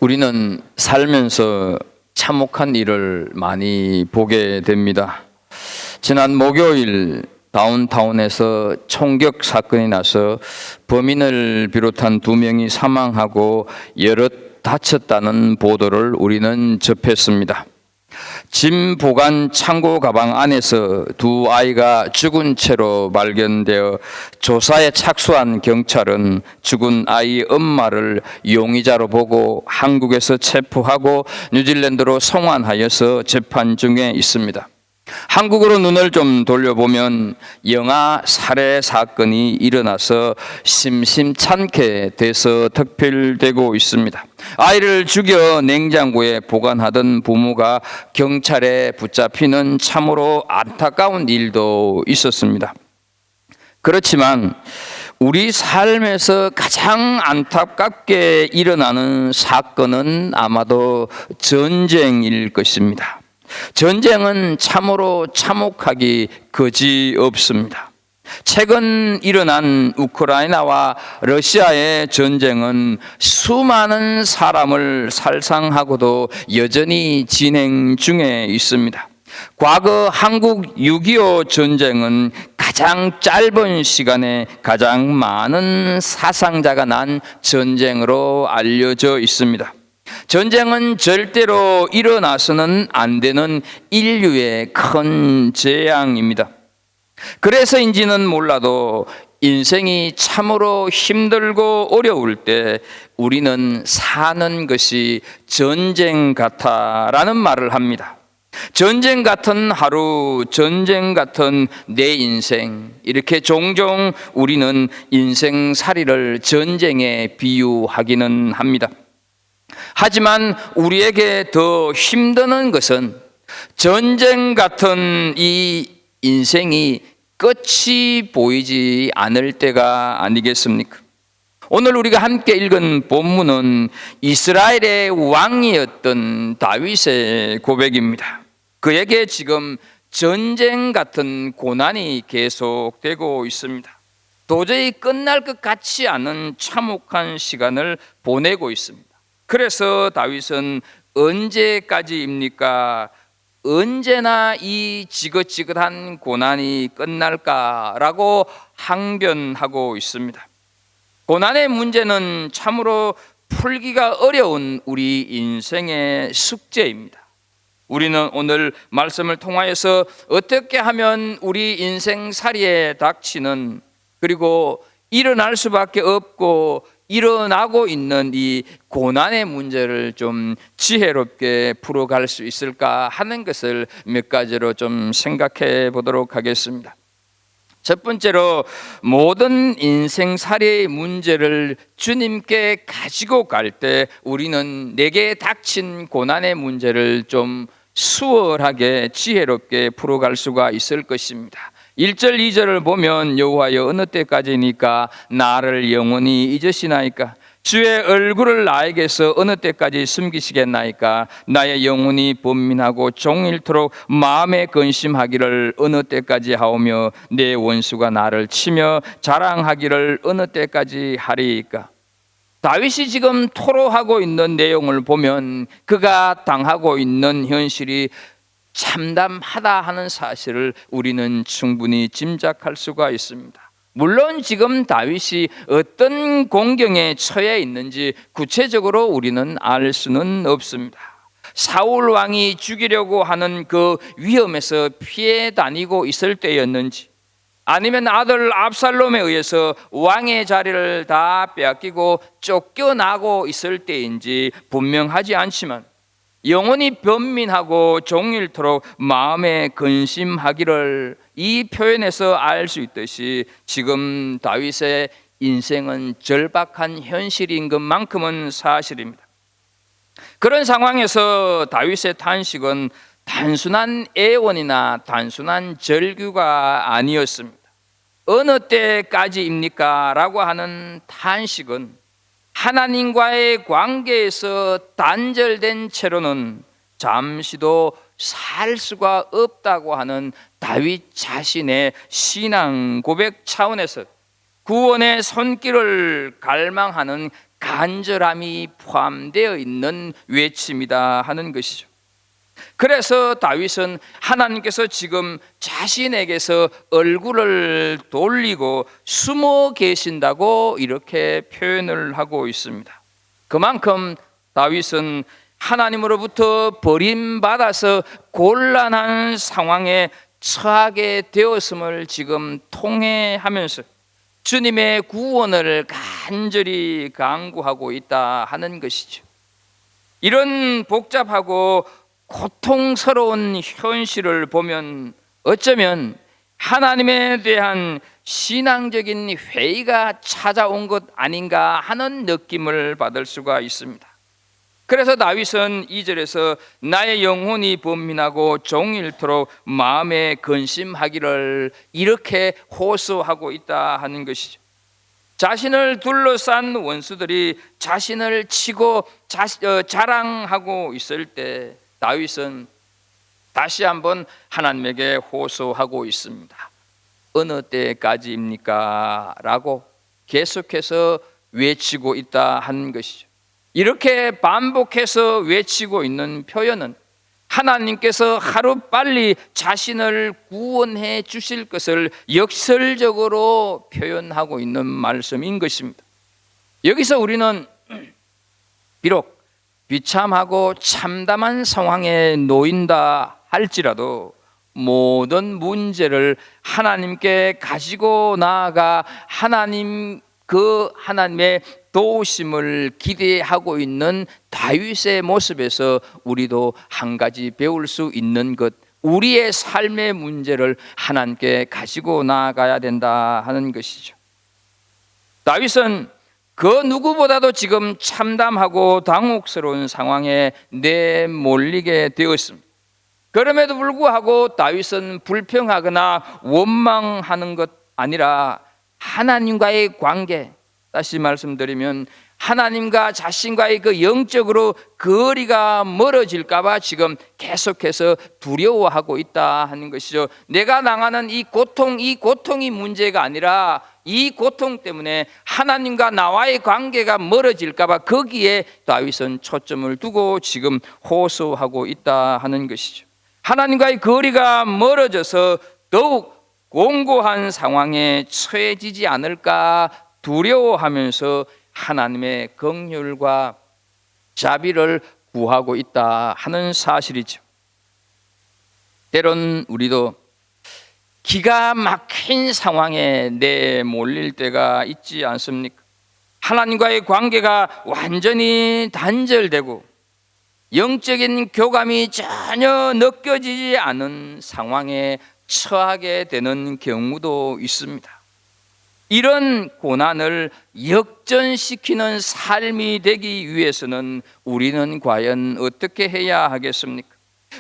우리는 살면서 참혹한 일을 많이 보게 됩니다. 지난 목요일 다운타운에서 총격 사건이 나서 범인을 비롯한 2명이 사망하고 여럿 다쳤다는 보도를 우리는 접했습니다. 짐 보관 창고 가방 안에서 2아이가 죽은 채로 발견되어 조사에 착수한 경찰은 죽은 아이 엄마를 용의자로 보고 한국에서 체포하고 뉴질랜드로 송환하여서 재판 중에 있습니다. 한국으로 눈을 좀 돌려보면 영아 살해 사건이 일어나서 심심찮게 대서특필되고 있습니다. 아이를 죽여 냉장고에 보관하던 부모가 경찰에 붙잡히는 참으로 안타까운 일도 있었습니다. 그렇지만 우리 삶에서 가장 안타깝게 일어나는 사건은 아마도 전쟁일 것입니다. 전쟁은 참으로 참혹하기 거지없습니다. 최근 일어난 우크라이나와 러시아의 전쟁은 수많은 사람을 살상하고도 여전히 진행 중에 있습니다. 과거 한국 6.25 전쟁은 가장 짧은 시간에 가장 많은 사상자가 난 전쟁으로 알려져 있습니다. 전쟁은 절대로 일어나서는 안 되는 인류의 큰 재앙입니다. 그래서인지는 몰라도 인생이 참으로 힘들고 어려울 때 우리는 사는 것이 전쟁 같아라는 말을 합니다. 전쟁 같은 하루, 전쟁 같은 내 인생, 이렇게 종종 우리는 인생살이를 전쟁에 비유하기는 합니다. 하지만 우리에게 더 힘드는 것은 전쟁 같은 이 인생이 끝이 보이지 않을 때가 아니겠습니까? 오늘 우리가 함께 읽은 본문은 이스라엘의 왕이었던 다윗의 고백입니다. 그에게 지금 전쟁 같은 고난이 계속되고 있습니다. 도저히 끝날 것 같지 않은 참혹한 시간을 보내고 있습니다. 그래서 다윗은 언제까지입니까? 언제나 이 지긋지긋한 고난이 끝날까라고 항변하고 있습니다. 고난의 문제는 참으로 풀기가 어려운 우리 인생의 숙제입니다. 우리는 오늘 말씀을 통하여서 어떻게 하면 우리 인생살이에 닥치는, 그리고 일어날 수밖에 없고 일어나고 있는 이 고난의 문제를 좀 지혜롭게 풀어갈 수 있을까 하는 것을 몇 가지로 좀 생각해 보도록 하겠습니다. 첫 번째로, 모든 인생살이의 문제를 주님께 가지고 갈 때 우리는 내게 닥친 고난의 문제를 좀 수월하게 지혜롭게 풀어갈 수가 있을 것입니다. 1절 2절을 보면 여호와여 어느 때까지니까 나를 영원히 잊으시나이까? 주의 얼굴을 나에게서 어느 때까지 숨기시겠나이까? 나의 영혼이 번민하고 종일토록 마음에 근심하기를 어느 때까지 하오며 내 원수가 나를 치며 자랑하기를 어느 때까지 하리이까? 다윗이 지금 토로하고 있는 내용을 보면 그가 당하고 있는 현실이 참담하다 하는 사실을 우리는 충분히 짐작할 수가 있습니다. 물론 지금 다윗이 어떤 공경에 처해 있는지 구체적으로 우리는 알 수는 없습니다. 사울 왕이 죽이려고 하는 그 위험에서 피해 다니고 있을 때였는지, 아니면 아들 압살롬에 의해서 왕의 자리를 다 빼앗기고 쫓겨나고 있을 때인지 분명하지 않지만, 영원히 변민하고 종일토록 마음에 근심하기를, 이 표현에서 알 수 있듯이 지금 다윗의 인생은 절박한 현실인 것만큼은 사실입니다. 그런 상황에서 다윗의 탄식은 단순한 애원이나 단순한 절규가 아니었습니다. 어느 때까지입니까? 라고 하는 탄식은 하나님과의 관계에서 단절된 채로는 잠시도 살 수가 없다고 하는 다윗 자신의 신앙 고백 차원에서 구원의 손길을 갈망하는 간절함이 포함되어 있는 외침이다 하는 것이죠. 그래서 다윗은 하나님께서 지금 자신에게서 얼굴을 돌리고 숨어 계신다고 이렇게 표현을 하고 있습니다. 그만큼 다윗은 하나님으로부터 버림받아서 곤란한 상황에 처하게 되었음을 지금 통회하면서 주님의 구원을 간절히 간구하고 있다 하는 것이죠. 이런 복잡하고 고통스러운 현실을 보면 어쩌면 하나님에 대한 신앙적인 회의가 찾아온 것 아닌가 하는 느낌을 받을 수가 있습니다. 그래서 다윗은 2절에서 나의 영혼이 번민하고 종일토록 마음에 근심하기를 이렇게 호소하고 있다 하는 것이죠. 자신을 둘러싼 원수들이 자신을 치고 자랑하고 있을 때 다윗은 다시 한번 하나님에게 호소하고 있습니다. 어느 때까지입니까? 라고 계속해서 외치고 있다 하는 것이죠. 이렇게 반복해서 외치고 있는 표현은 하나님께서 하루빨리 자신을 구원해 주실 것을 역설적으로 표현하고 있는 말씀인 것입니다. 여기서 우리는 비록 비참하고 참담한 상황에 놓인다 할지라도 모든 문제를 하나님께 가지고 나아가 하나님의 도우심을 기대하고 있는 다윗의 모습에서 우리도 한 가지 배울 수 있는 것, 우리의 삶의 문제를 하나님께 가지고 나아가야 된다 하는 것이죠. 다윗은 그 누구보다도 지금 참담하고 당혹스러운 상황에 내몰리게 되었습니다. 그럼에도 불구하고 다윗은 불평하거나 원망하는 것 아니라 하나님과의 관계, 다시 말씀드리면 하나님과 자신과의 그 영적으로 거리가 멀어질까 봐 지금 계속해서 두려워하고 있다 하는 것이죠. 내가 당하는 이 고통이 문제가 아니라 이 고통 때문에 하나님과 나와의 관계가 멀어질까 봐 거기에 다윗은 초점을 두고 지금 호소하고 있다 하는 것이죠. 하나님과의 거리가 멀어져서 더욱 공고한 상황에 처해지지 않을까 두려워하면서 하나님의 긍휼과 자비를 구하고 있다 하는 사실이죠. 때론 우리도 기가 막힌 상황에 내몰릴 때가 있지 않습니까? 하나님과의 관계가 완전히 단절되고 영적인 교감이 전혀 느껴지지 않은 상황에 처하게 되는 경우도 있습니다. 이런 고난을 역전시키는 삶이 되기 위해서는 우리는 과연 어떻게 해야 하겠습니까?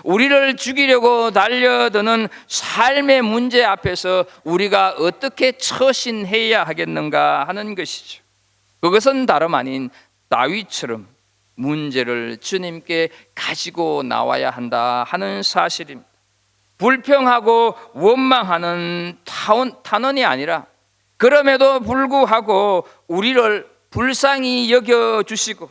우리를 죽이려고 달려드는 삶의 문제 앞에서 우리가 어떻게 처신해야 하겠는가 하는 것이죠. 그것은 다름 아닌 다윗처럼 문제를 주님께 가지고 나와야 한다 하는 사실입니다. 불평하고 원망하는 탄원이 아니라 그럼에도 불구하고 우리를 불쌍히 여겨주시고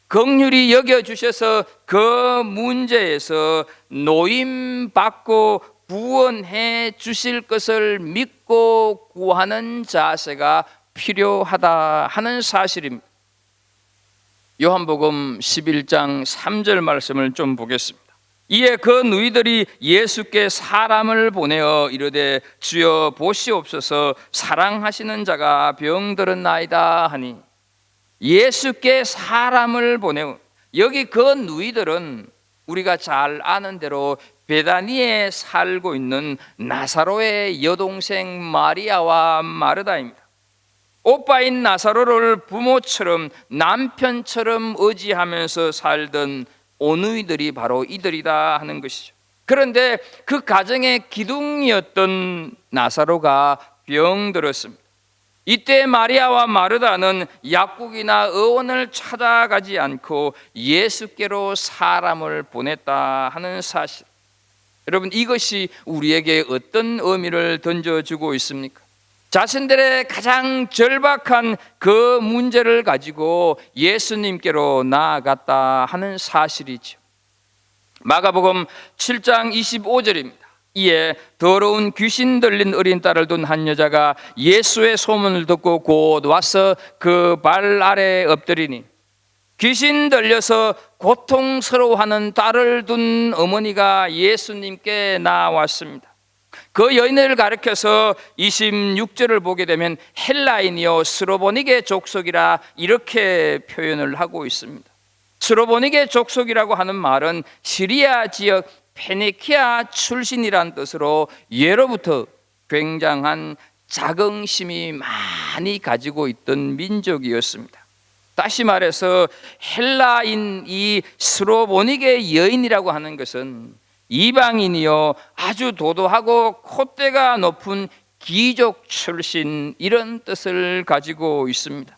긍휼히 여겨주셔서 그 문제에서 노임받고 구원해 주실 것을 믿고 구하는 자세가 필요하다 하는 사실입니다. 요한복음 11장 3절 말씀을 좀 보겠습니다. 이에 그 누이들이 예수께 사람을 보내어 이르되 주여 보시옵소서 사랑하시는 자가 병들었나이다 하니, 예수께 사람을 보내어, 여기 그 누이들은 우리가 잘 아는 대로 베다니에 살고 있는 나사로의 여동생 마리아와 마르다입니다. 오빠인 나사로를 부모처럼 남편처럼 의지하면서 살던 오누이들이 바로 이들이다 하는 것이죠. 그런데 그 가정의 기둥이었던 나사로가 병들었습니다. 이때 마리아와 마르다는 약국이나 의원을 찾아가지 않고 예수께로 사람을 보냈다 하는 사실, 여러분 이것이 우리에게 어떤 의미를 던져주고 있습니까? 자신들의 가장 절박한 그 문제를 가지고 예수님께로 나아갔다 하는 사실이죠. 마가복음 7장 25절입니다. 이에 더러운 귀신 들린 어린 딸을 둔 한 여자가 예수의 소문을 듣고 곧 와서 그 발 아래에 엎드리니, 귀신 들려서 고통스러워하는 딸을 둔 어머니가 예수님께 나왔습니다. 그 여인을 가리켜서 26절을 보게 되면 헬라인이요 스로보니게 족속이라 이렇게 표현을 하고 있습니다. 스로보니게 족속이라고 하는 말은 시리아 지역 페니키아 출신이란 뜻으로 예로부터 굉장한 자긍심이 많이 가지고 있던 민족이었습니다. 다시 말해서 헬라인 이 스로보니게 여인이라고 하는 것은 이방인이요 아주 도도하고 콧대가 높은 귀족 출신, 이런 뜻을 가지고 있습니다.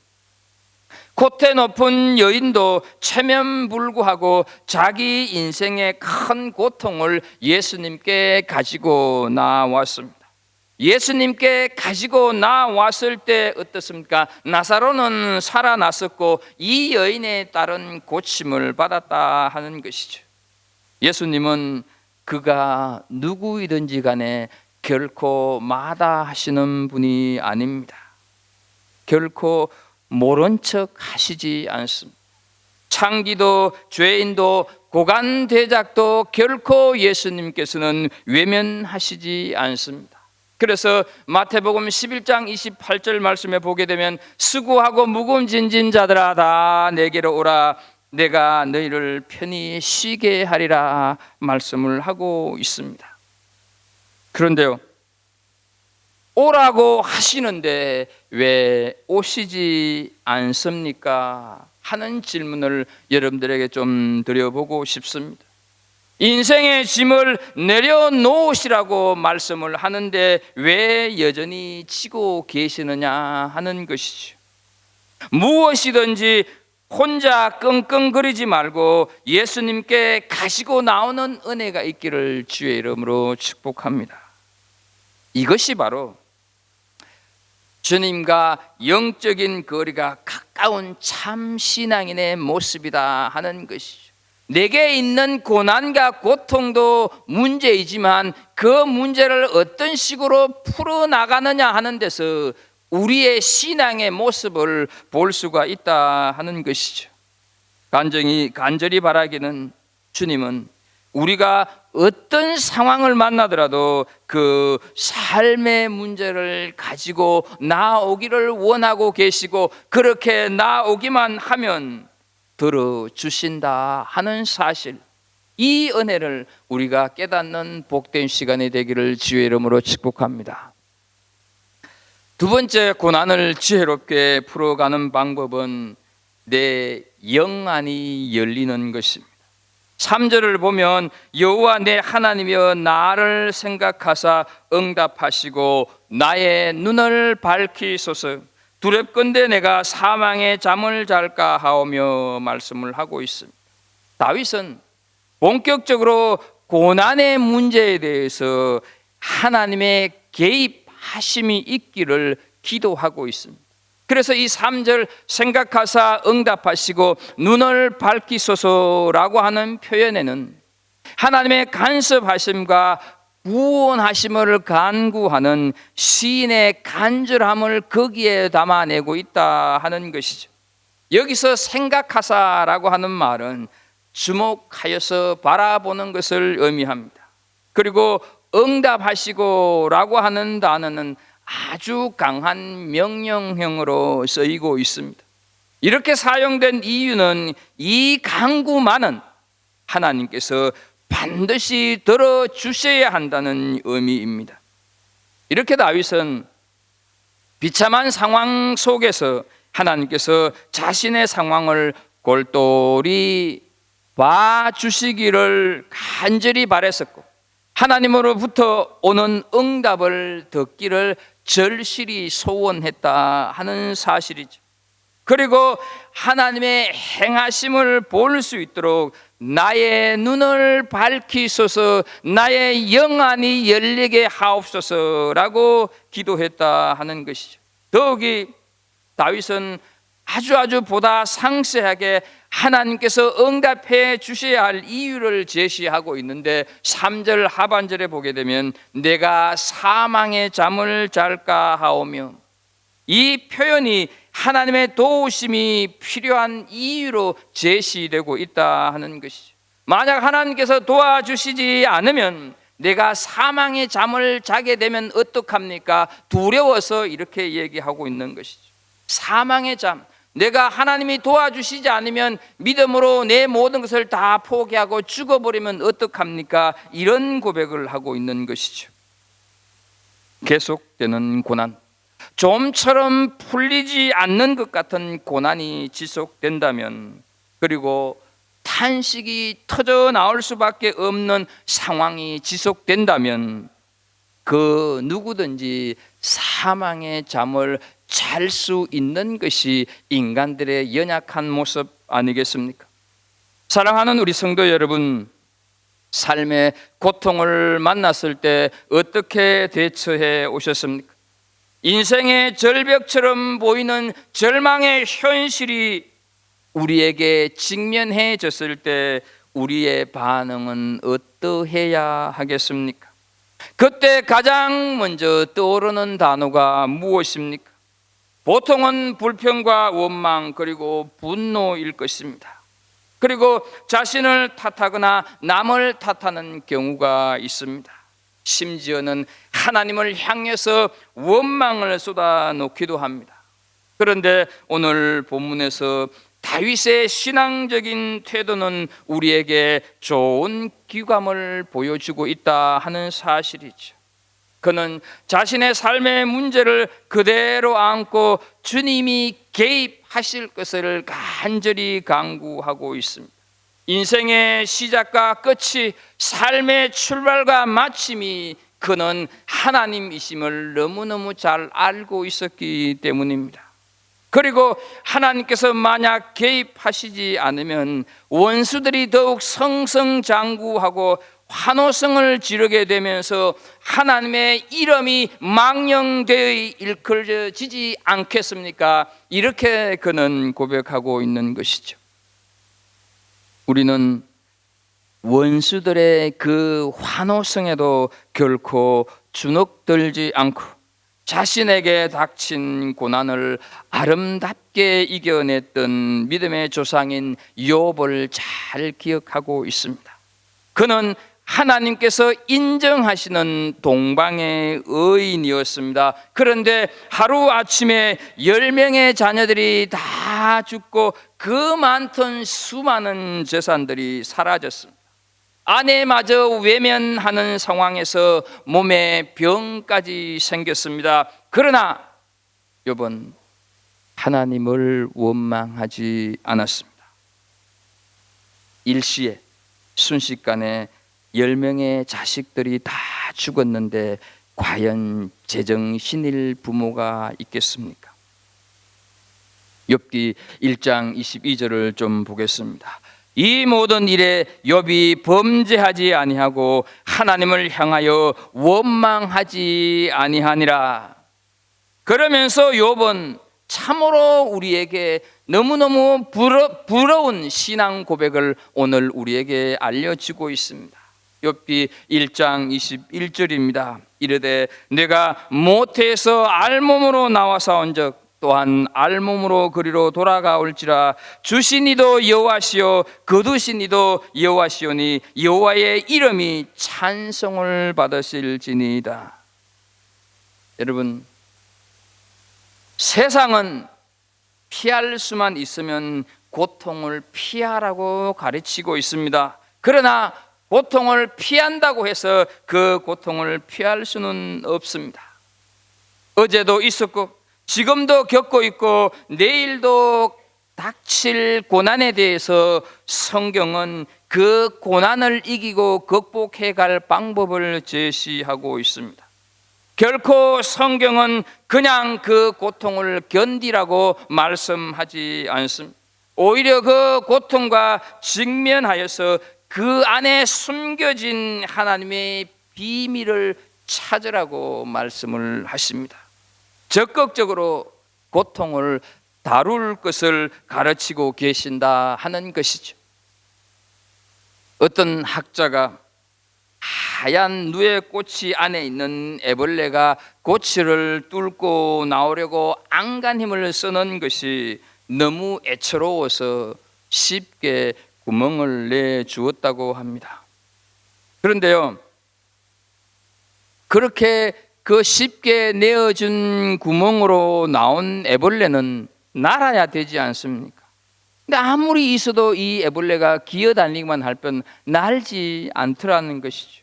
콧대 높은 여인도 체면불구하고 자기 인생의 큰 고통을 예수님께 가지고 나왔습니다. 예수님께 가지고 나왔을 때 어떻습니까? 나사로는 살아났었고 이 여인의 딸은 고침을 받았다 하는 것이죠. 예수님은 그가 누구이든지 간에 결코 마다하시는 분이 아닙니다. 결코 모른 척 하시지 않습니다. 창기도 죄인도 고관대작도 결코 예수님께서는 외면하시지 않습니다. 그래서 마태복음 11장 28절 말씀에 보게 되면 수고하고 무거운 짐진 자들아 다 내게로 오라 내가 너희를 편히 쉬게 하리라 말씀을 하고 있습니다. 그런데요, 오라고 하시는데 왜 오시지 않습니까? 하는 질문을 여러분들에게 좀 드려보고 싶습니다. 인생의 짐을 내려놓으시라고 말씀을 하는데 왜 여전히 지고 계시느냐 하는 것이죠. 무엇이든지 혼자 끙끙거리지 말고 예수님께 가지고 나오는 은혜가 있기를 주의 이름으로 축복합니다. 이것이 바로 주님과 영적인 거리가 가까운 참 신앙인의 모습이다 하는 것이죠. 내게 있는 고난과 고통도 문제이지만 그 문제를 어떤 식으로 풀어나가느냐 하는 데서 우리의 신앙의 모습을 볼 수가 있다 하는 것이죠. 간절히 바라기는 주님은 우리가 어떤 상황을 만나더라도 그 삶의 문제를 가지고 나오기를 원하고 계시고 그렇게 나오기만 하면 들어주신다 하는 사실, 이 은혜를 우리가 깨닫는 복된 시간이 되기를 주의 이름으로 축복합니다. 두 번째, 고난을 지혜롭게 풀어가는 방법은 내 영안이 열리는 것입니다. 3절을 보면 여호와 내 하나님이여 나를 생각하사 응답하시고 나의 눈을 밝히소서 두렵건대 내가 사망의 잠을 잘까 하오며 말씀을 하고 있습니다. 다윗은 본격적으로 고난의 문제에 대해서 하나님의 개입하심이 있기를 기도하고 있습니다. 그래서 이 3절 생각하사 응답하시고 눈을 밝히소서라고 하는 표현에는 하나님의 간섭하심과 구원하심을 간구하는 시인의 간절함을 거기에 담아내고 있다 하는 것이죠. 여기서 생각하사라고 하는 말은 주목하여서 바라보는 것을 의미합니다. 그리고 응답하시고라고 하는 단어는 아주 강한 명령형으로 쓰이고 있습니다. 이렇게 사용된 이유는 이 간구만은 하나님께서 반드시 들어주셔야 한다는 의미입니다. 이렇게 다윗은 비참한 상황 속에서 하나님께서 자신의 상황을 골똘히 봐주시기를 간절히 바랬었고 하나님으로부터 오는 응답을 듣기를 절실히 소원했다 하는 사실이죠. 그리고 하나님의 행하심을 볼 수 있도록 나의 눈을 밝히소서, 나의 영안이 열리게 하옵소서라고 기도했다 하는 것이죠. 더욱이 다윗은 아주 보다 상세하게 하나님께서 응답해 주셔야 할 이유를 제시하고 있는데 3절 하반절에 보게 되면 내가 사망의 잠을 잘까 하오며, 이 표현이 하나님의 도우심이 필요한 이유로 제시되고 있다 하는 것이죠. 만약 하나님께서 도와주시지 않으면 내가 사망의 잠을 자게 되면 어떡합니까? 두려워서 이렇게 얘기하고 있는 것이죠. 사망의 잠, 내가 하나님이 도와주시지 않으면 믿음으로 내 모든 것을 다 포기하고 죽어버리면 어떡합니까? 이런 고백을 하고 있는 것이죠. 계속되는 고난, 좀처럼 풀리지 않는 것 같은 고난이 지속된다면, 그리고 탄식이 터져 나올 수밖에 없는 상황이 지속된다면 그 누구든지 사망의 잠을 잘 수 있는 것이 인간들의 연약한 모습 아니겠습니까? 사랑하는 우리 성도 여러분, 삶의 고통을 만났을 때 어떻게 대처해 오셨습니까? 인생의 절벽처럼 보이는 절망의 현실이 우리에게 직면해졌을 때 우리의 반응은 어떠해야 하겠습니까? 그때 가장 먼저 떠오르는 단어가 무엇입니까? 보통은 불평과 원망 그리고 분노일 것입니다. 그리고 자신을 탓하거나 남을 탓하는 경우가 있습니다. 심지어는 하나님을 향해서 원망을 쏟아놓기도 합니다. 그런데 오늘 본문에서 다윗의 신앙적인 태도는 우리에게 좋은 귀감을 보여주고 있다 하는 사실이죠. 그는 자신의 삶의 문제를 그대로 안고 주님이 개입하실 것을 간절히 간구하고 있습니다. 인생의 시작과 끝이, 삶의 출발과 마침이 그는 하나님이심을 너무너무 잘 알고 있었기 때문입니다. 그리고 하나님께서 만약 개입하시지 않으면 원수들이 더욱 성성장구하고 환호성을 지르게 되면서 하나님의 이름이 망령되이 일컬어지지 않겠습니까? 이렇게 그는 고백하고 있는 것이죠. 우리는 원수들의 그 환호성에도 결코 주눅들지 않고 자신에게 닥친 고난을 아름답게 이겨냈던 믿음의 조상인 욥을 잘 기억하고 있습니다. 그는 하나님께서 인정하시는 동방의 의인이었습니다. 그런데 하루아침에 10명의 자녀들이 다 죽고 그 많던 수많은 재산들이 사라졌습니다. 아내마저 외면하는 상황에서 몸에 병까지 생겼습니다. 그러나 욥은 하나님을 원망하지 않았습니다. 일시에 순식간에 10명의 자식들이 다 죽었는데 과연 재정신일 부모가 있겠습니까? 욥기 1장 22절을 좀 보겠습니다. 이 모든 일에 욥이 범죄하지 아니하고 하나님을 향하여 원망하지 아니하니라. 그러면서 욥은 참으로 우리에게 너무너무 부러운 신앙 고백을 오늘 우리에게 알려주고 있습니다. 욥기 1장 21절입니다. 이르되 내가 모태에서 알몸으로 나와사온즉 또한 알몸으로 그리로 돌아가올지라. 주신 이도 여호와시요 거두신 이도 여호와시오니 여호와의 이름이 찬송을 받으실지니이다. 여러분, 세상은 피할 수만 있으면 고통을 피하라고 가르치고 있습니다. 그러나 고통을 피한다고 해서 그 고통을 피할 수는 없습니다. 어제도 있었고 지금도 겪고 있고 내일도 닥칠 고난에 대해서 성경은 그 고난을 이기고 극복해 갈 방법을 제시하고 있습니다. 결코 성경은 그냥 그 고통을 견디라고 말씀하지 않습니다. 오히려 그 고통과 직면하여서 그 안에 숨겨진 하나님의 비밀을 찾으라고 말씀을 하십니다. 적극적으로 고통을 다룰 것을 가르치고 계신다 하는 것이죠. 어떤 학자가 하얀 누에 꽃이 안에 있는 애벌레가 꽃을 뚫고 나오려고 안간 힘을 쓰는 것이 너무 애처로워서 쉽게 구멍을 내 주었다고 합니다. 그런데요, 그렇게 그 쉽게 내어준 구멍으로 나온 애벌레는 날아야 되지 않습니까? 근데 아무리 있어도 이 애벌레가 기어다니기만 할 뿐 날지 않더라는 것이죠.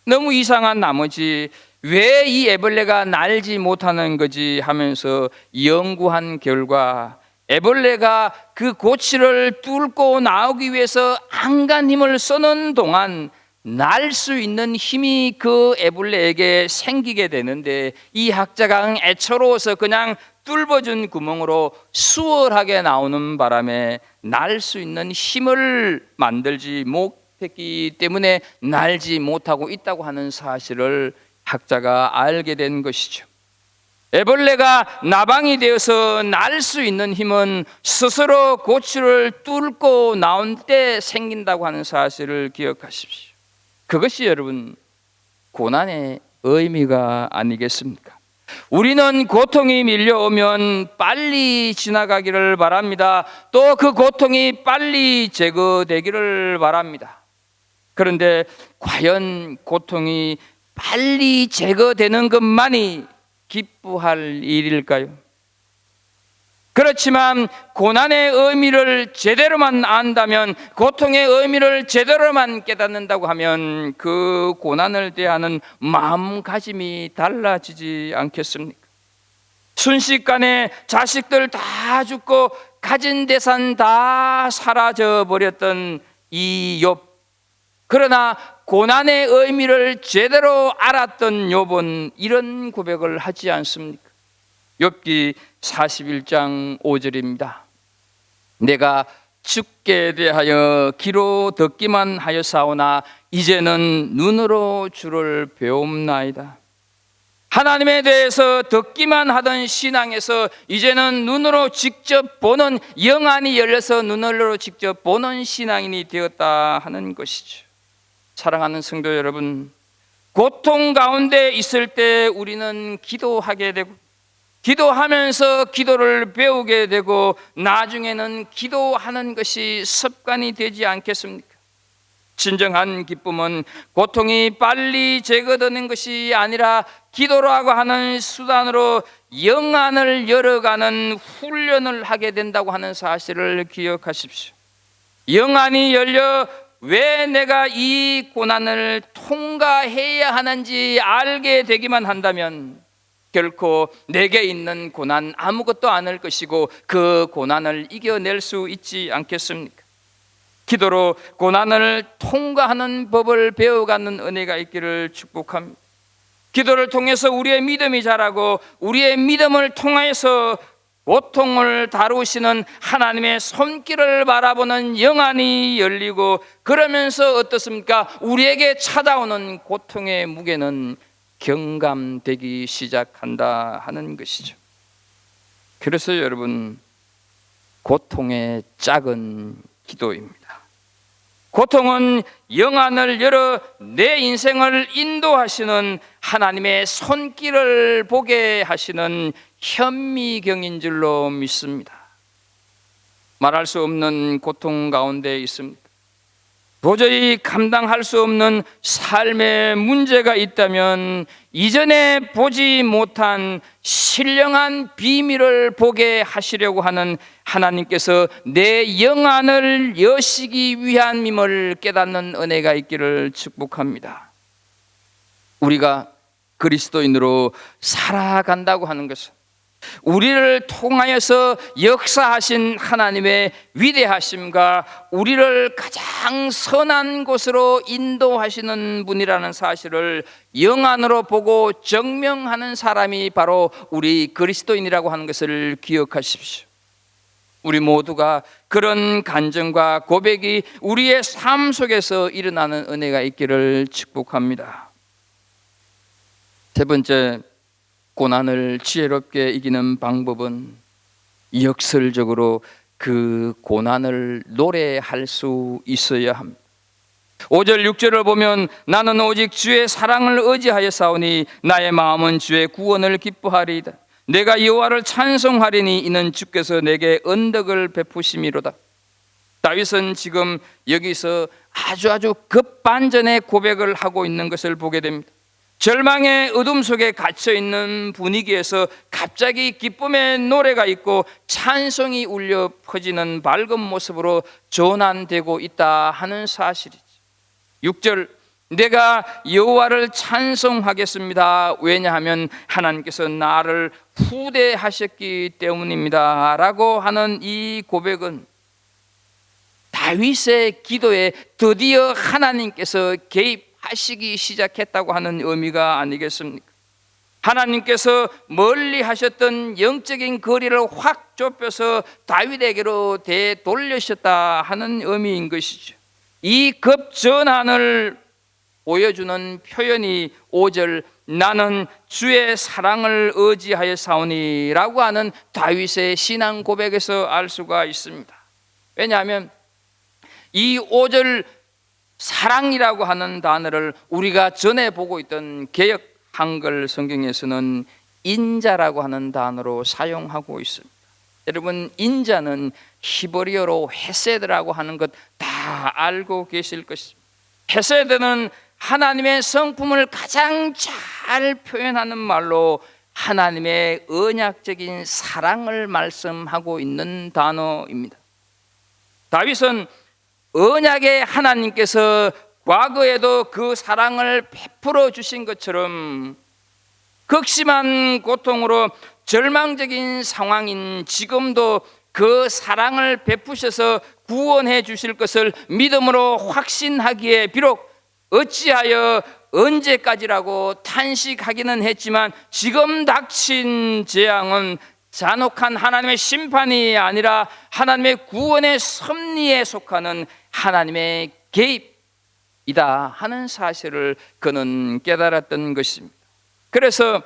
너무 이상한 나머지 왜 이 애벌레가 날지 못하는 거지 하면서 연구한 결과 애벌레가 그 고치를 뚫고 나오기 위해서 안간 힘을 쓰는 동안 날 수 있는 힘이 그 애벌레에게 생기게 되는데, 이 학자가 애처로워서 그냥 뚫어준 구멍으로 수월하게 나오는 바람에 날 수 있는 힘을 만들지 못했기 때문에 날지 못하고 있다고 하는 사실을 학자가 알게 된 것이죠. 애벌레가 나방이 되어서 날 수 있는 힘은 스스로 고추를 뚫고 나온 때 생긴다고 하는 사실을 기억하십시오. 그것이 여러분 고난의 의미가 아니겠습니까? 우리는 고통이 밀려오면 빨리 지나가기를 바랍니다. 또 그 고통이 빨리 제거되기를 바랍니다. 그런데 과연 고통이 빨리 제거되는 것만이 기뻐할 일일까요? 그렇지만 고난의 의미를 제대로만 안다면, 고통의 의미를 제대로만 깨닫는다고 하면 그 고난을 대하는 마음가짐이 달라지지 않겠습니까? 순식간에 자식들 다 죽고 가진 재산 다 사라져 버렸던 이 욥, 그러나 고난의 의미를 제대로 알았던 욥은 이런 고백을 하지 않습니까? 욥기 41장 5절입니다. 내가 죽게 대하여 귀로 듣기만 하였사오나 이제는 눈으로 주를 배움나이다. 하나님에 대해서 듣기만 하던 신앙에서 이제는 눈으로 직접 보는, 영안이 열려서 눈으로 직접 보는 신앙인이 되었다 하는 것이죠. 사랑하는 성도 여러분, 고통 가운데 있을 때 우리는 기도하게 되고, 기도하면서 기도를 배우게 되고, 나중에는 기도하는 것이 습관이 되지 않겠습니까? 진정한 기쁨은 고통이 빨리 제거되는 것이 아니라 기도라고 하는 수단으로 영안을 열어가는 훈련을 하게 된다고 하는 사실을 기억하십시오. 영안이 열려 왜 내가 이 고난을 통과해야 하는지 알게 되기만 한다면 결코 내게 있는 고난 아무것도 아닐 것이고 그 고난을 이겨낼 수 있지 않겠습니까? 기도로 고난을 통과하는 법을 배워가는 은혜가 있기를 축복합니다. 기도를 통해서 우리의 믿음이 자라고, 우리의 믿음을 통해서 고통을 다루시는 하나님의 손길을 바라보는 영안이 열리고, 그러면서 어떻습니까? 우리에게 찾아오는 고통의 무게는 경감되기 시작한다 하는 것이죠. 그래서 여러분, 고통의 짝은 기도입니다. 고통은 영안을 열어 내 인생을 인도하시는 하나님의 손길을 보게 하시는 현미경인 줄로 믿습니다. 말할 수 없는 고통 가운데 있습니다. 도저히 감당할 수 없는 삶의 문제가 있다면 이전에 보지 못한 신령한 비밀을 보게 하시려고 하는 하나님께서 내 영안을 여시기 위함임을 깨닫는 은혜가 있기를 축복합니다. 우리가 그리스도인으로 살아간다고 하는 것은 우리를 통하여서 역사하신 하나님의 위대하심과 우리를 가장 선한 곳으로 인도하시는 분이라는 사실을 영안으로 보고 증명하는 사람이 바로 우리 그리스도인이라고 하는 것을 기억하십시오. 우리 모두가 그런 간증과 고백이 우리의 삶 속에서 일어나는 은혜가 있기를 축복합니다. 세 번째, 고난을 지혜롭게 이기는 방법은 역설적으로 그 고난을 노래할 수 있어야 합니다. 5절 6절을 보면 나는 오직 주의 사랑을 의지하여 싸우니 나의 마음은 주의 구원을 기뻐하리이다. 내가 여호와를 찬송하리니 이는 주께서 내게 언덕을 베푸심이로다. 다윗은 지금 여기서 아주 급반전의 고백을 하고 있는 것을 보게 됩니다. 절망의 어둠 속에 갇혀있는 분위기에서 갑자기 기쁨의 노래가 있고 찬송이 울려 퍼지는 밝은 모습으로 전환되고 있다 하는 사실이죠. 6절, 내가 여호와를 찬송하겠습니다. 왜냐하면 하나님께서 나를 후대하셨기 때문입니다 라고 하는 이 고백은 다윗의 기도에 드디어 하나님께서 개입하시기 시작했다고 하는 의미가 아니겠습니까? 하나님께서 멀리 하셨던 영적인 거리를 확 좁혀서 다윗에게로 되돌리셨다 하는 의미인 것이죠. 이 급전환을 보여주는 표현이 5절 나는 주의 사랑을 의지하여 싸우니 라고 하는 다윗의 신앙 고백에서 알 수가 있습니다. 왜냐하면 이 5절 사랑이라고 하는 단어를 우리가 전에 보고 있던 개역 한글 성경에서는 인자라고 하는 단어로 사용하고 있습니다. 여러분, 인자는 히브리어로 헤세드라고 하는 것 다 알고 계실 것입니다. 헤세드는 하나님의 성품을 가장 잘 표현하는 말로 하나님의 언약적인 사랑을 말씀하고 있는 단어입니다. 다윗은 언약의 하나님께서 과거에도 그 사랑을 베풀어 주신 것처럼 극심한 고통으로 절망적인 상황인 지금도 그 사랑을 베푸셔서 구원해 주실 것을 믿음으로 확신하기에 비록 어찌하여 언제까지라고 탄식하기는 했지만 지금 닥친 재앙은 잔혹한 하나님의 심판이 아니라 하나님의 구원의 섭리에 속하는 하나님의 개입이다 하는 사실을 그는 깨달았던 것입니다. 그래서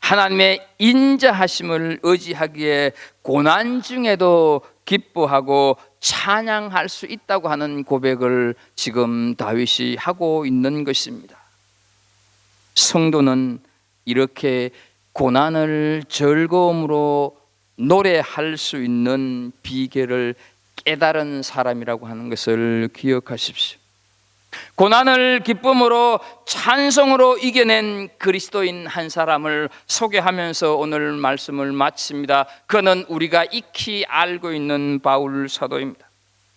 하나님의 인자하심을 의지하기에 고난 중에도 기뻐하고 찬양할 수 있다고 하는 고백을 지금 다윗이 하고 있는 것입니다. 성도는 이렇게 고난을 즐거움으로 노래할 수 있는 비결을 깨달은 사람이라고 하는 것을 기억하십시오. 고난을 기쁨으로 찬송으로 이겨낸 그리스도인 한 사람을 소개하면서 오늘 말씀을 마칩니다. 그는 우리가 익히 알고 있는 바울 사도입니다.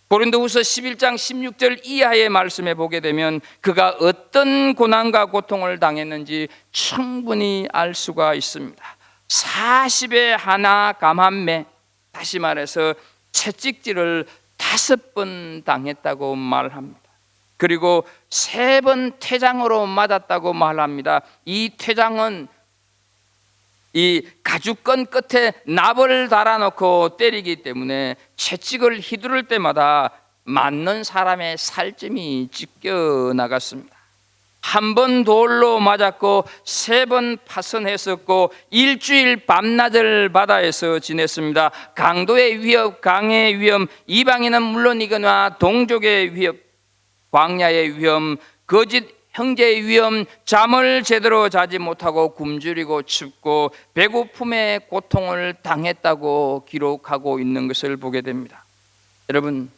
고린도후서 11장 16절 이하의 말씀에 보게 되면 그가 어떤 고난과 고통을 당했는지 충분히 알 수가 있습니다. 40에 하나 감함매, 다시 말해서 채찍질을 5번 당했다고 말합니다. 그리고 3번 퇴장으로 맞았다고 말합니다. 이 퇴장은 이 가죽건 끝에 납을 달아놓고 때리기 때문에 채찍을 휘두를 때마다 맞는 사람의 살점이 찢겨 나갔습니다. 1번 돌로 맞았고 3번 파선했었고 일주일 밤낮을 바다에서 지냈습니다. 강도의 위협, 강의 위험, 이방인은 물론이거나 동족의 위협, 광야의 위험, 거짓 형제의 위험, 잠을 제대로 자지 못하고 굶주리고 춥고 배고픔의 고통을 당했다고 기록하고 있는 것을 보게 됩니다. 여러분,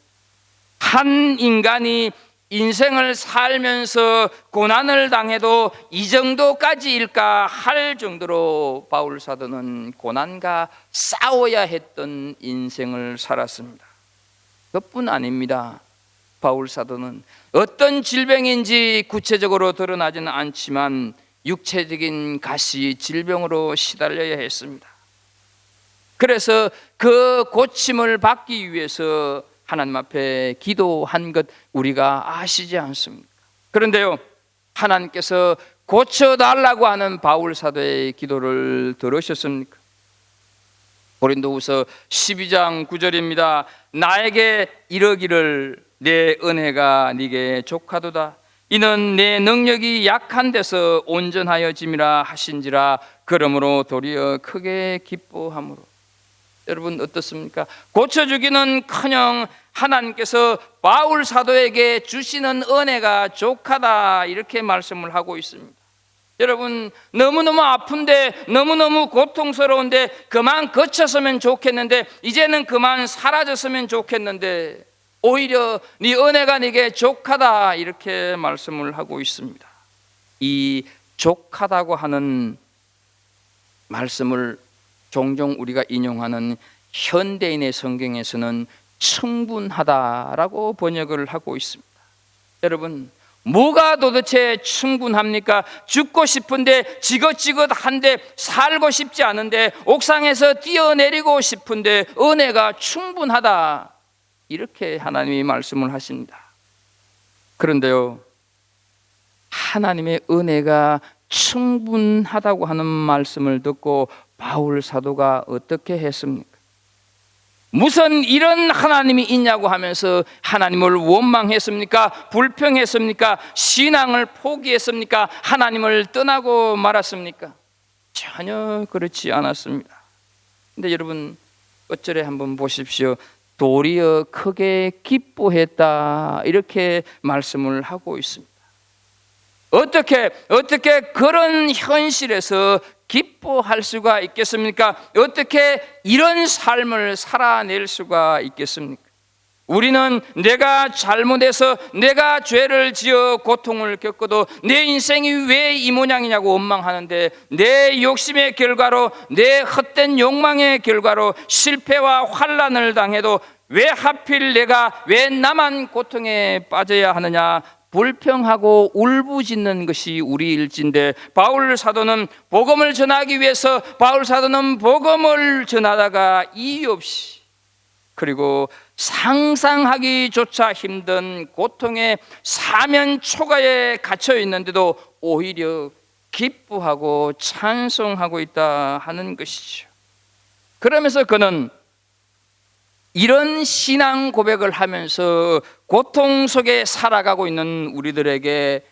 한 인간이 인생을 살면서 고난을 당해도 이 정도까지일까 할 정도로 바울 사도는 고난과 싸워야 했던 인생을 살았습니다. 그뿐 아닙니다. 바울 사도는 어떤 질병인지 구체적으로 드러나지는 않지만 육체적인 가시 질병으로 시달려야 했습니다. 그래서 그 고침을 받기 위해서 하나님 앞에 기도한 것 우리가 아시지 않습니까? 그런데요, 하나님께서 고쳐달라고 하는 바울 사도의 기도를 들으셨습니까? 고린도후서 12장 9절입니다. 나에게 이르기를 내 은혜가 네게 족하도다. 이는 내 능력이 약한 데서 온전하여짐이라 하신지라. 그러므로 도리어 크게 기뻐함으로. 여러분 어떻습니까? 고쳐주기는커녕 하나님께서 바울 사도에게 주시는 은혜가 족하다 이렇게 말씀을 하고 있습니다. 여러분 너무너무 아픈데 너무너무 고통스러운데 그만 거쳤으면 좋겠는데 이제는 그만 사라졌으면 좋겠는데 오히려 네 은혜가 네게 족하다 이렇게 말씀을 하고 있습니다. 이 족하다고 하는 말씀을 종종 우리가 인용하는 현대인의 성경에서는 충분하다라고 번역을 하고 있습니다. 여러분 뭐가 도대체 충분합니까? 죽고 싶은데 지긋지긋한데 살고 싶지 않은데 옥상에서 뛰어내리고 싶은데 은혜가 충분하다 이렇게 하나님이 말씀을 하십니다. 그런데요, 하나님의 은혜가 충분하다고 하는 말씀을 듣고 바울 사도가 어떻게 했습니까? 무슨 이런 하나님이 있냐고 하면서 하나님을 원망했습니까? 불평했습니까? 신앙을 포기했습니까? 하나님을 떠나고 말았습니까? 전혀 그렇지 않았습니다. 근데 여러분 어쩌래 한번 보십시오. 도리어 크게 기뻐했다 이렇게 말씀을 하고 있습니다. 어떻게 그런 현실에서 기뻐할 수가 있겠습니까? 어떻게 이런 삶을 살아낼 수가 있겠습니까? 우리는 내가 잘못해서 내가 죄를 지어 고통을 겪어도 내 인생이 왜 이 모양이냐고 원망하는데 내 욕심의 결과로 내 헛된 욕망의 결과로 실패와 환난을 당해도 왜 하필 내가 왜 나만 고통에 빠져야 하느냐 불평하고 울부짖는 것이 우리 일진데 바울 사도는 복음을 전하기 위해서 바울 사도는 복음을 전하다가 이유 없이 그리고 상상하기조차 힘든 고통의 사면 초가에 갇혀 있는데도 오히려 기뻐하고 찬송하고 있다 하는 것이죠. 그러면서 그는 이런 신앙 고백을 하면서 고통 속에 살아가고 있는 우리들에게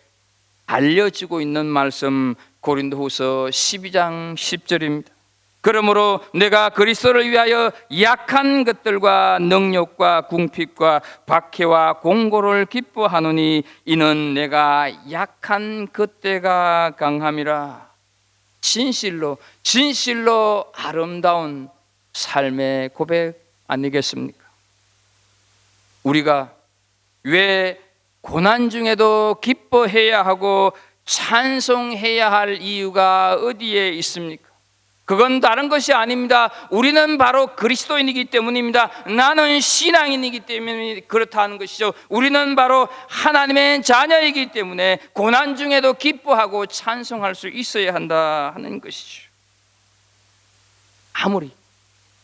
알려지고 있는 말씀 고린도후서 12장 10절입니다. 그러므로 내가 그리스도를 위하여 약한 것들과 능력과 궁핍과 박해와 공고를 기뻐하노니 이는 내가 약한 그때가 강함이라. 진실로 아름다운 삶의 고백 아니겠습니까? 우리가 왜 고난 중에도 기뻐해야 하고 찬송해야 할 이유가 어디에 있습니까? 그건 다른 것이 아닙니다. 우리는 바로 그리스도인이기 때문입니다. 나는 신앙인이기 때문에 그렇다는 것이죠. 우리는 바로 하나님의 자녀이기 때문에 고난 중에도 기뻐하고 찬송할 수 있어야 한다 하는 것이죠.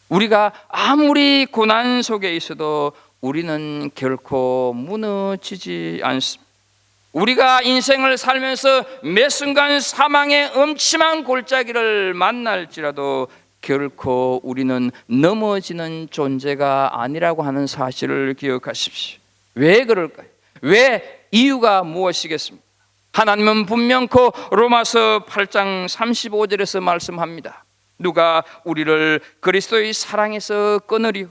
우리가 아무리 고난 속에 있어도 우리는 결코 무너지지 않습니다. 우리가 인생을 살면서 매 순간 사망의 음침한 골짜기를 만날지라도 결코 우리는 넘어지는 존재가 아니라고 하는 사실을 기억하십시오. 왜 그럴까요? 왜 이유가 무엇이겠습니까? 하나님은 분명코 로마서 8장 35절에서 말씀합니다. 누가 우리를 그리스도의 사랑에서 끊으리요?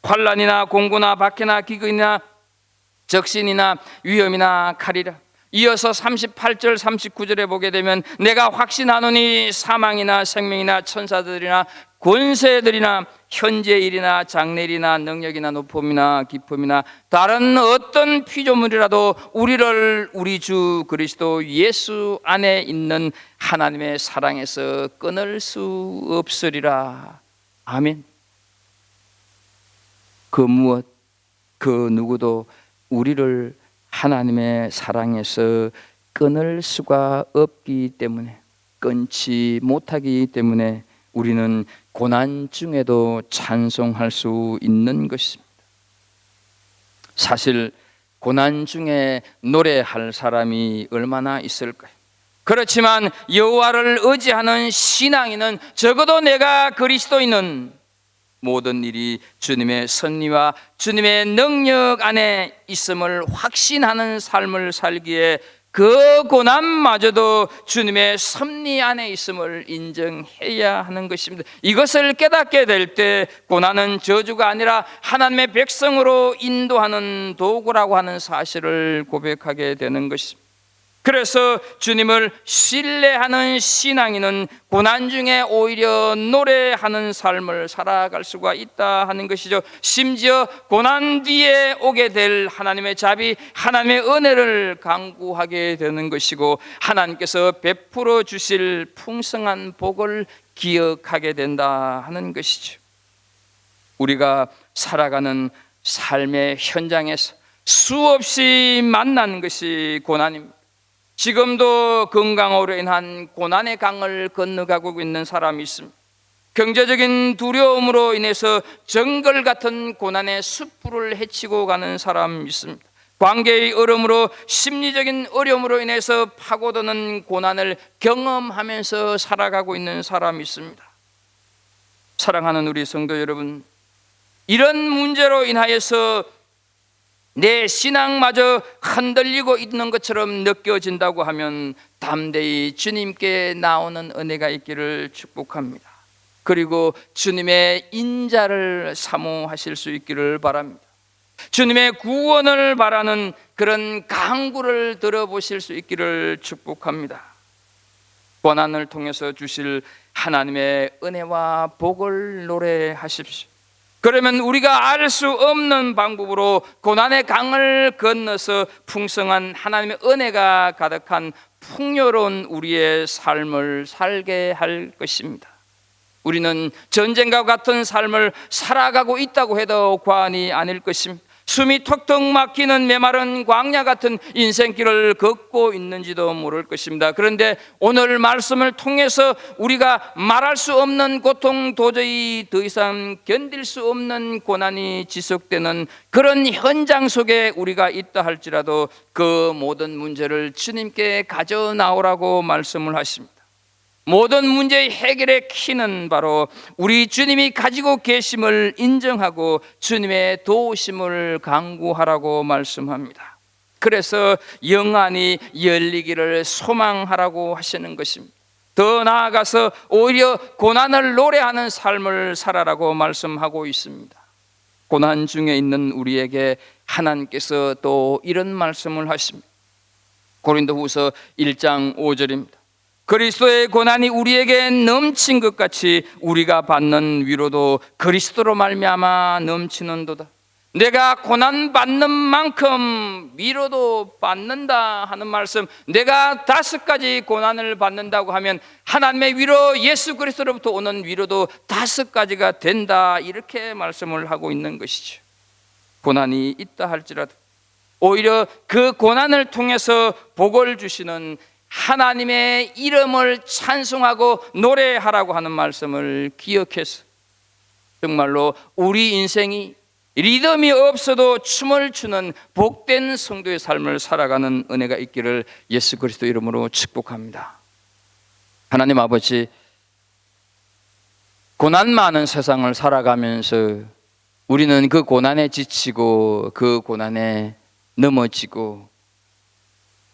환난이나 공고나 박해나 기근이나 적신이나 위험이나 칼이라. 이어서 38절 39절에 보게 되면 내가 확신하노니 사망이나 생명이나 천사들이나 권세들이나 현재 일이나 장래일이나 능력이나 높음이나 깊음이나 다른 어떤 피조물이라도 우리를 우리 주 그리스도 예수 안에 있는 하나님의 사랑에서 끊을 수 없으리라. 아멘. 그 무엇 그 누구도 우리를 하나님의 사랑에서 끊을 수가 없기 때문에, 끊지 못하기 때문에 우리는 고난 중에도 찬송할 수 있는 것입니다. 사실 고난 중에 노래할 사람이 얼마나 있을까요? 그렇지만 여호와를 의지하는 신앙인은 적어도 내가 그리스도인은 모든 일이 주님의 섭리와 주님의 능력 안에 있음을 확신하는 삶을 살기에 그 고난마저도 주님의 섭리 안에 있음을 인정해야 하는 것입니다. 이것을 깨닫게 될 때 고난은 저주가 아니라 하나님의 백성으로 인도하는 도구라고 하는 사실을 고백하게 되는 것입니다. 그래서 주님을 신뢰하는 신앙인은 고난 중에 오히려 노래하는 삶을 살아갈 수가 있다 하는 것이죠. 심지어 고난 뒤에 오게 될 하나님의 자비, 하나님의 은혜를 간구하게 되는 것이고 하나님께서 베풀어 주실 풍성한 복을 기억하게 된다 하는 것이죠. 우리가 살아가는 삶의 현장에서 수없이 만나는 것이 고난입니다. 지금도 건강으로 인한 고난의 강을 건너가고 있는 사람이 있습니다. 경제적인 두려움으로 인해서 정글 같은 고난의 숯불을 헤치고 가는 사람이 있습니다. 관계의 어려움으로, 심리적인 어려움으로 인해서 파고드는 고난을 경험하면서 살아가고 있는 사람이 있습니다. 사랑하는 우리 성도 여러분, 이런 문제로 인하여서 내 신앙마저 흔들리고 있는 것처럼 느껴진다고 하면 담대히 주님께 나오는 은혜가 있기를 축복합니다. 그리고 주님의 인자를 사모하실 수 있기를 바랍니다. 주님의 구원을 바라는 그런 간구를 들어보실 수 있기를 축복합니다. 고난을 통해서 주실 하나님의 은혜와 복을 노래하십시오. 그러면 우리가 알 수 없는 방법으로 고난의 강을 건너서 풍성한 하나님의 은혜가 가득한 풍요로운 우리의 삶을 살게 할 것입니다. 우리는 전쟁과 같은 삶을 살아가고 있다고 해도 과언이 아닐 것입니다. 숨이 턱턱 막히는 메마른 광야 같은 인생길을 걷고 있는지도 모를 것입니다. 그런데 오늘 말씀을 통해서 우리가 말할 수 없는 고통, 도저히 더 이상 견딜 수 없는 고난이 지속되는 그런 현장 속에 우리가 있다 할지라도 그 모든 문제를 주님께 가져 나오라고 말씀을 하십니다. 모든 문제의 해결의 키는 바로 우리 주님이 가지고 계심을 인정하고 주님의 도우심을 간구하라고 말씀합니다. 그래서 영안이 열리기를 소망하라고 하시는 것입니다. 더 나아가서 오히려 고난을 노래하는 삶을 살아라고 말씀하고 있습니다. 고난 중에 있는 우리에게 하나님께서 또 이런 말씀을 하십니다. 고린도후서 1장 5절입니다. 그리스도의 고난이 우리에게 넘친 것 같이 우리가 받는 위로도 그리스도로 말미암아 넘치는도다. 내가 고난 받는 만큼 위로도 받는다 하는 말씀, 내가 5가지 고난을 받는다고 하면 하나님의 위로, 예수 그리스도로부터 오는 위로도 5가지가 된다, 이렇게 말씀을 하고 있는 것이죠. 고난이 있다 할지라도 오히려 그 고난을 통해서 복을 주시는 하나님의 이름을 찬송하고 노래하라고 하는 말씀을 기억해서 정말로 우리 인생이 리듬이 없어도 춤을 추는 복된 성도의 삶을 살아가는 은혜가 있기를 예수 그리스도 이름으로 축복합니다. 하나님 아버지, 고난 많은 세상을 살아가면서 우리는 그 고난에 지치고 그 고난에 넘어지고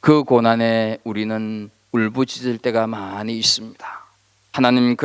그 고난에 우리는 울부짖을 때가 많이 있습니다. 하나님,